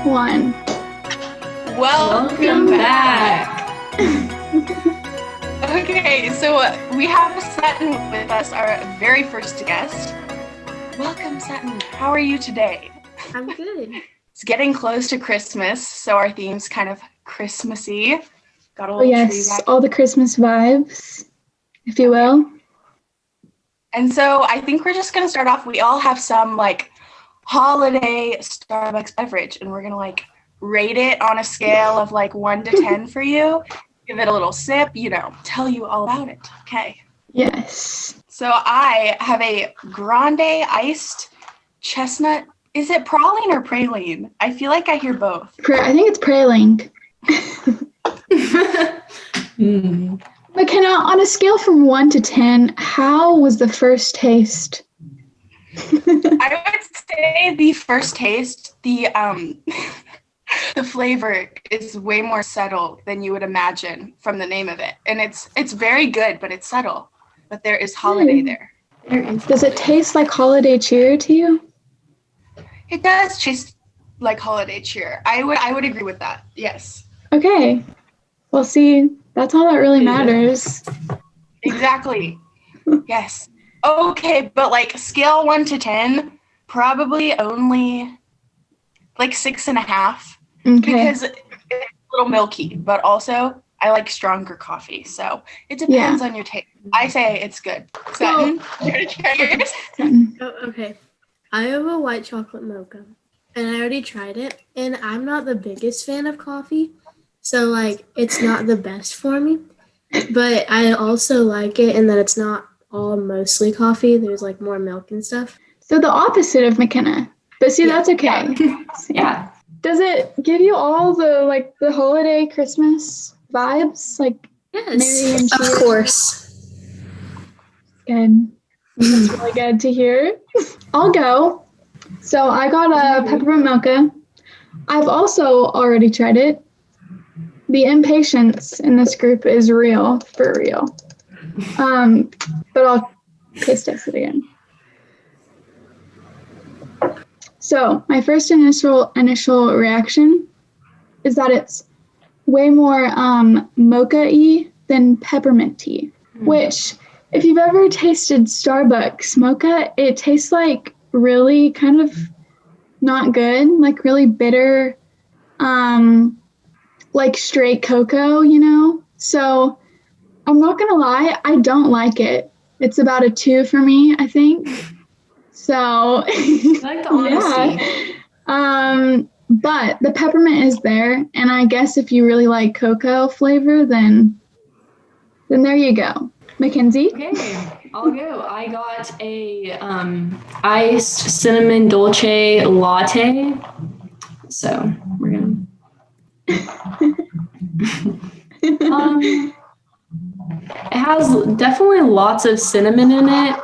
1. Welcome back. Okay, so we have Sutton with us, our very first guest. Welcome, Sutton. How are you today? I'm good. It's getting close to Christmas, so our theme's kind of Christmassy. Got a little tree back. All the Christmas vibes, if you will. And so I think we're just going to start off. We all have some like holiday Starbucks beverage, and we're going to like rate it on a scale of like 1 to 10 for you. Give it a little sip, tell you all about it. Okay. Yes. So I have a grande iced chestnut. Is it praline or praline? I feel like I hear both. I think it's praline. McKenna, on a scale from 1 to 10, how was the first taste? I would say the first taste, the flavor is way more subtle than you would imagine from the name of it. And it's very good, but it's subtle. But there is holiday there. Does it taste like holiday cheer to you? It does taste like holiday cheer. I would agree with that. Yes. Okay. Well, see, that's all that really matters. Exactly. Yes. Okay, but like scale 1 to 10, probably only like 6.5. Okay. Because it's a little milky, but also I like stronger coffee. So it depends on your taste. I say it's good. Sutton, you want to try yours? Oh, okay. I have a white chocolate mocha, and I already tried it, and I'm not the biggest fan of coffee, so like it's not the best for me, but I also like it in that it's not all mostly coffee. There's like more milk and stuff. So the opposite of McKenna. But see, that's okay. Yeah. Does it give you all the holiday Christmas vibes? Like Yes, of course. Good. That's really good to hear. I'll go. So I got a peppermint mocha. I've also already tried it. The impatience in this group is real, for real. But I'll taste test it again. So my first initial reaction is that it's way more mocha-y than peppermint-y, which if you've ever tasted Starbucks mocha, it tastes like really kind of not good, like really bitter, like straight cocoa, So I'm not going to lie, I don't like it. It's about a 2 for me, I think. So, I like the honesty. Yeah. But the peppermint is there, and I guess if you really like cocoa flavor, then there you go. McKenzie? Okay, I'll go. I got a iced cinnamon dolce latte. So we're gonna. It has definitely lots of cinnamon in it.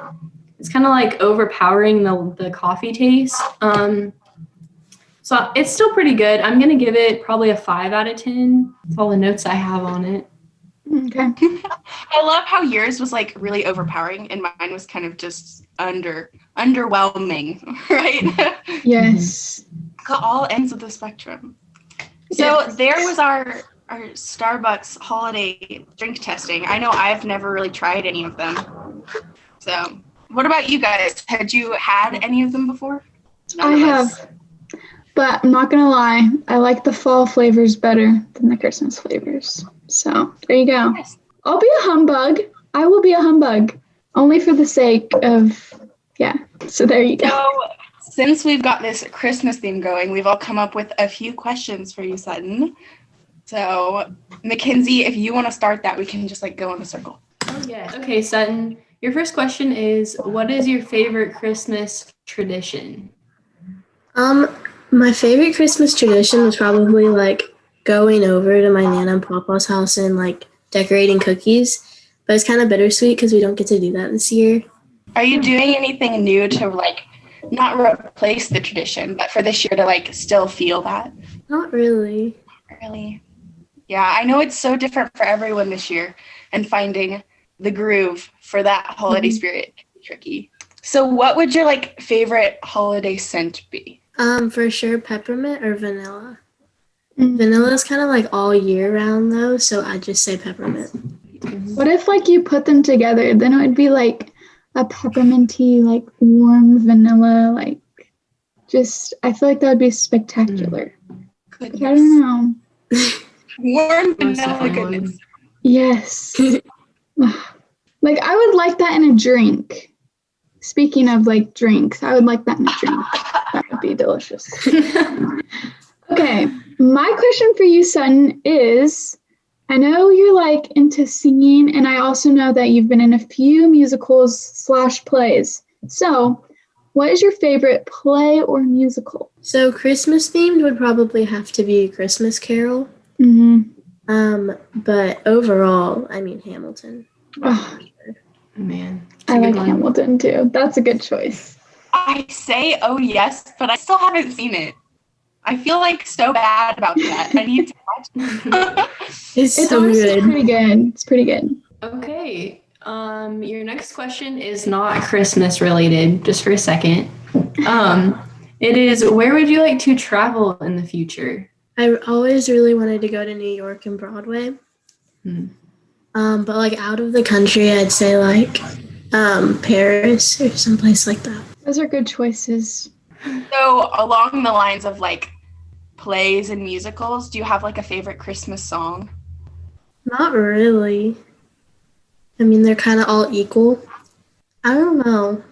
It's kind of like overpowering the coffee taste. So it's still pretty good. I'm gonna give it probably a 5 out of 10. That's all the notes I have on it. Okay. I love how yours was like really overpowering and mine was kind of just underwhelming, right? Yes. Got all ends of the spectrum. So there was our Starbucks holiday drink testing. I know I've never really tried any of them. So what about you guys? Had you had any of them before? I have. But I'm not going to lie, I like the fall flavors better than the Christmas flavors. So there you go. Yes. I'll be a humbug. I will be a humbug. Only for the sake of, So there you go. So since we've got this Christmas theme going, we've all come up with a few questions for you, Sutton. So McKenzie, if you want to start that, we can just like go in a circle. Oh, yeah. Okay, Sutton. Your first question is, what is your favorite Christmas tradition? My favorite Christmas tradition was probably like going over to my Nana and Papa's house and like decorating cookies. But it's kind of bittersweet because we don't get to do that this year. Are you doing anything new to like not replace the tradition, but for this year to like still feel that? Not really. Really? Yeah, I know it's so different for everyone this year, and finding the groove for that holiday spirit can be tricky. So what would your like favorite holiday scent be? For sure peppermint or vanilla. Mm. Vanilla is kind of like all year round though, so I just say peppermint. What if like you put them together? Then it would be like a pepperminty, like warm vanilla, like just I feel like that would be spectacular. But I don't know. Warm Most vanilla definitely. goodness. Yes. Like I would like that in a drink. Speaking of like drinks, I would like that in a drink. That would be delicious. Okay, my question for you, Sutton, is I know you're like into singing, and I also know that you've been in a few musicals / plays. So, what is your favorite play or musical? So Christmas themed would probably have to be Christmas Carol. But overall, I mean Hamilton. Oh, Man, I like Hamilton too. That's a good choice. I say, oh yes, but I still haven't seen it. I feel like so bad about that. I need to watch it. It's It's so honestly good. pretty good. It's pretty good. Okay. Your next question is not Christmas related, just for a second. It is, where would you like to travel in the future? I always really wanted to go to New York and Broadway. But like out of the country, I'd say like Paris or someplace like that. Those are good choices. So along the lines of like plays and musicals, do you have like a favorite Christmas song? Not really. I mean, they're kind of all equal. I don't know.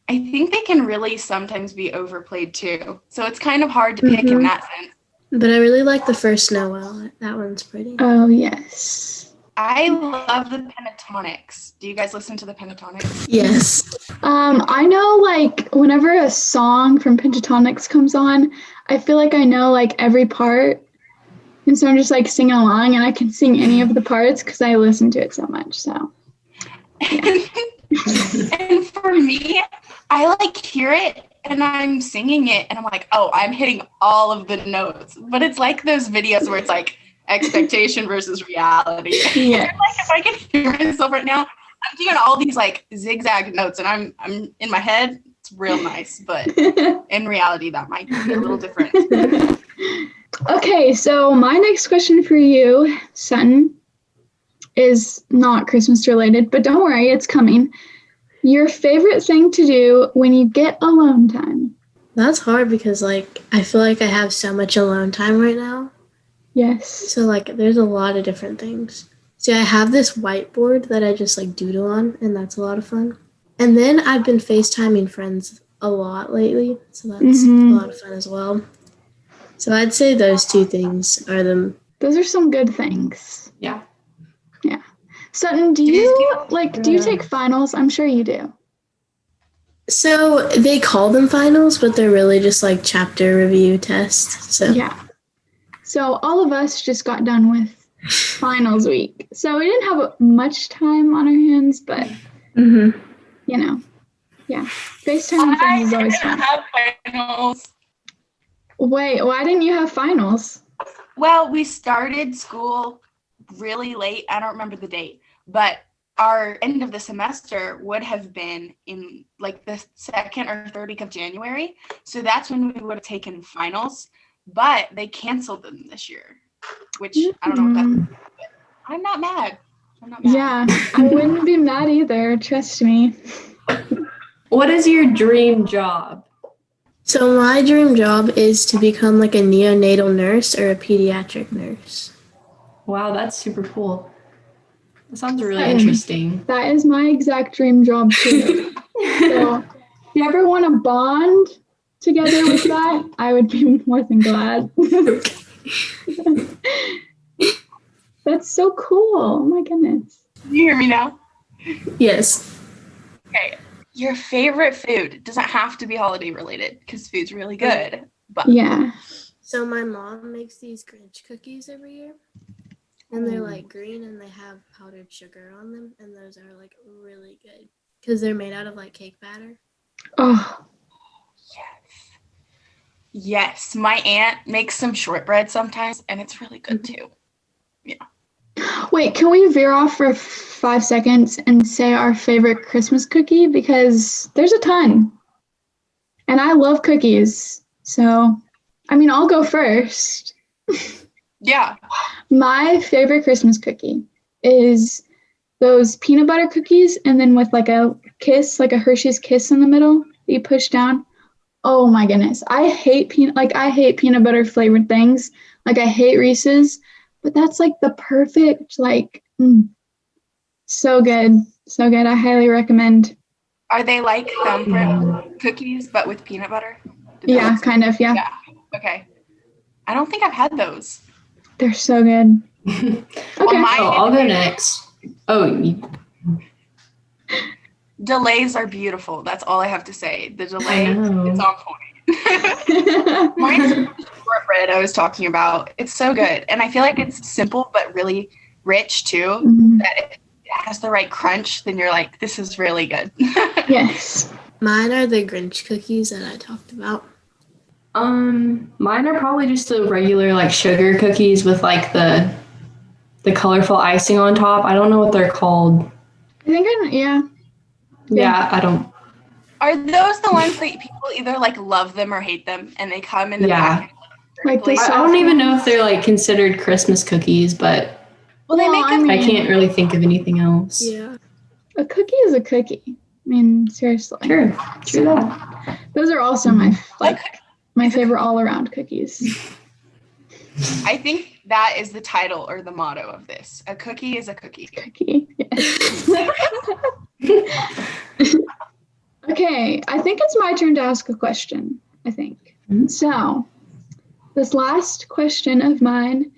I think they can really sometimes be overplayed too. So it's kind of hard to pick in that sense. But I really like the first Noel. That one's pretty. Oh, yes. I love the Pentatonics. Do you guys listen to the Pentatonics? Yes. I know like whenever a song from Pentatonics comes on, I feel like I know like every part. And so I'm just like singing along and I can sing any of the parts because I listen to it so much. So yeah. And for me, I like hear it and I'm singing it and I'm like, oh, I'm hitting all of the notes. But it's like those videos where it's like expectation versus reality. Yeah. Like if I can hear myself right now, I'm doing all these like zigzag notes and I'm in my head, it's real nice, but in reality that might be a little different. Okay, so my next question for you, Sutton, is not Christmas related, but don't worry, it's coming. Your favorite thing to do when you get alone time? That's hard because like I feel like I have so much alone time right now. Yes. So like there's a lot of different things. See, I have this whiteboard that I just like doodle on, and that's a lot of fun. And then I've been FaceTiming friends a lot lately, so that's a lot of fun as well. So I'd say those two things are Those are some good things. Yeah. Yeah. Sutton, do you take finals? I'm sure you do. So they call them finals, but they're really just like chapter review tests. So yeah. So all of us just got done with finals week. So we didn't have much time on our hands, but you know, yeah. FaceTime friends is always fun. I have finals. Wait, why didn't you have finals? Well, we started school really late. I don't remember the date, but our end of the semester would have been in like the second or third week of January. So that's when we would have taken finals, but they canceled them this year, which I don't know what that is, but I'm not mad. Yeah, I wouldn't be mad either, trust me. What is your dream job? So my dream job is to become like a neonatal nurse or a pediatric nurse. Wow, that's super cool. That sounds really interesting. That is my exact dream job too. So if you ever want to bond together with that, I would be more than glad. That's so cool. Oh my goodness. Can you hear me now? Yes. Okay. Your favorite food doesn't have to be holiday related because food's really good. But yeah. So my mom makes these Grinch cookies every year. And they're like green and they have powdered sugar on them. And those are like really good because they're made out of like cake batter. Oh. Yes. My aunt makes some shortbread sometimes and it's really good too. Yeah. Wait, can we veer off for 5 seconds and say our favorite Christmas cookie? Because there's a ton. And I love cookies. So, I mean, I'll go first. Yeah. My favorite Christmas cookie is those peanut butter cookies and then with like a kiss, like a Hershey's kiss in the middle that you push down. Oh my goodness. I hate peanut butter flavored things. Like I hate Reese's, but that's like the perfect so good. So good. I highly recommend. Are they like thumbprint cookies but with peanut butter? Yeah, kind of, yeah. Okay. I don't think I've had those. They're so good. Well, Okay. I'll go next. Delays are beautiful. That's all I have to say. The delay, I know. it's on point. Mine's shortbread I was talking about. It's so good. And I feel like it's simple but really rich too. Mhm. That it has the right crunch. Then you're like, this is really good. Yes. Mine are the Grinch cookies that I talked about. Mine are probably just the regular like sugar cookies with like the colorful icing on top. I don't know what they're called. I think Yeah, I don't. Are those the ones that people either like love them or hate them, and they come in the package? Like the I don't even know if they're like considered Christmas cookies, but Well, they make I them. I can't really think of anything else. Yeah. a cookie is a cookie. I mean, seriously. True that. Those are also my favorite all around cookies. I think that is the title or the motto of this. A cookie is a cookie. Cookie. Yes. Okay, I think it's my turn to ask a question, I think. Mhm. So, this last question of mine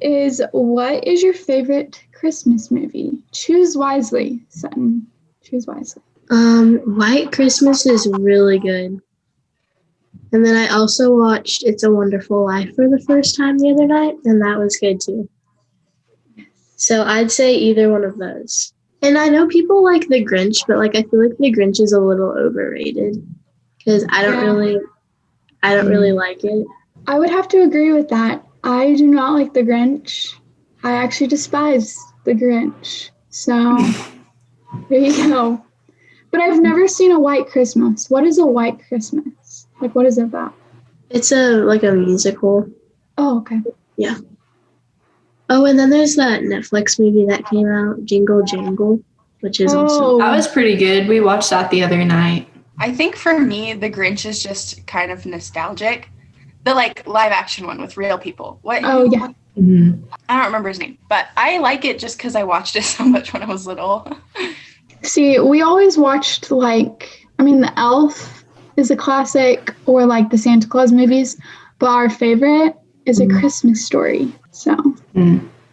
is, what is your favorite Christmas movie? Choose wisely, Sutton. Choose wisely. White Christmas is really good. And then I also watched It's a Wonderful Life for the first time the other night, and that was good too. So I'd say either one of those. And I know people like The Grinch, but like I feel like The Grinch is a little overrated because I don't really like it. I would have to agree with that. I do not like the Grinch. I actually despise the Grinch. So there you go. But I've never seen a White Christmas. What is a White Christmas? Like, what is it about? It's a musical. Oh, okay. Yeah. Oh, and then there's that Netflix movie that came out, Jingle Jangle, which is awesome. That was pretty good. We watched that the other night. I think for me, The Grinch is just kind of nostalgic. The like live action one with real people. What? Oh, yeah. Mm-hmm. I don't remember his name, but I like it just because I watched it so much when I was little. See, we always watched the Elf is a classic, or like the Santa Claus movies, but our favorite is A Christmas Story. So,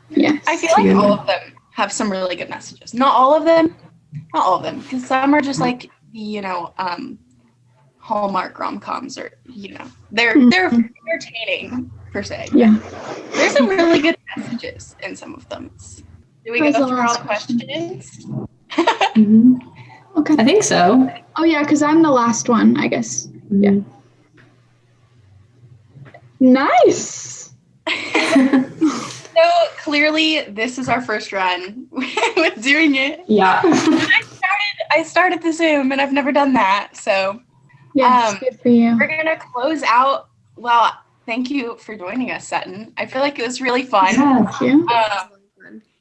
yes. I feel like all of them have some really good messages. Not all of them, because some are just like, Hallmark rom-coms, or they're entertaining per se. Yeah. There's some really good messages in some of them. Do we go through all the questions? Okay. I think so. Oh, yeah, because I'm the last one, I guess. Yeah. Nice. So clearly, this is our first run with doing it. Yeah. I started the Zoom, and I've never done that. So Yes, good for you. we're gonna close out. Well, thank you for joining us, Sutton. I feel like it was really fun. Yeah. Thank you.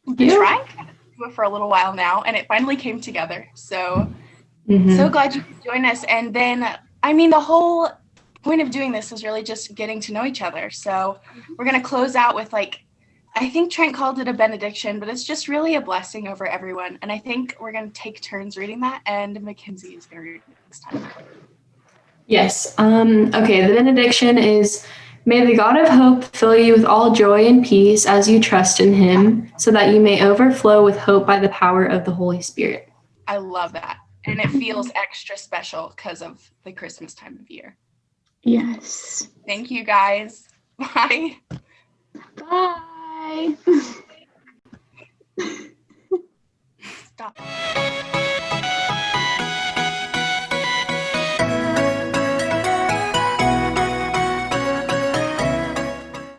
We've been trying to do it for a little while now, and it finally came together. So so glad you could join us. And then, the whole point of doing this is really just getting to know each other. So we're gonna close out with I think Trent called it a benediction, but it's just really a blessing over everyone. And I think we're going to take turns reading that, and McKenzie is going to read it this time. Yes. Okay, the benediction is, may the God of hope fill you with all joy and peace as you trust in him, so that you may overflow with hope by the power of the Holy Spirit. I love that. And it feels extra special because of the Christmas time of year. Yes. Thank you, guys. Bye.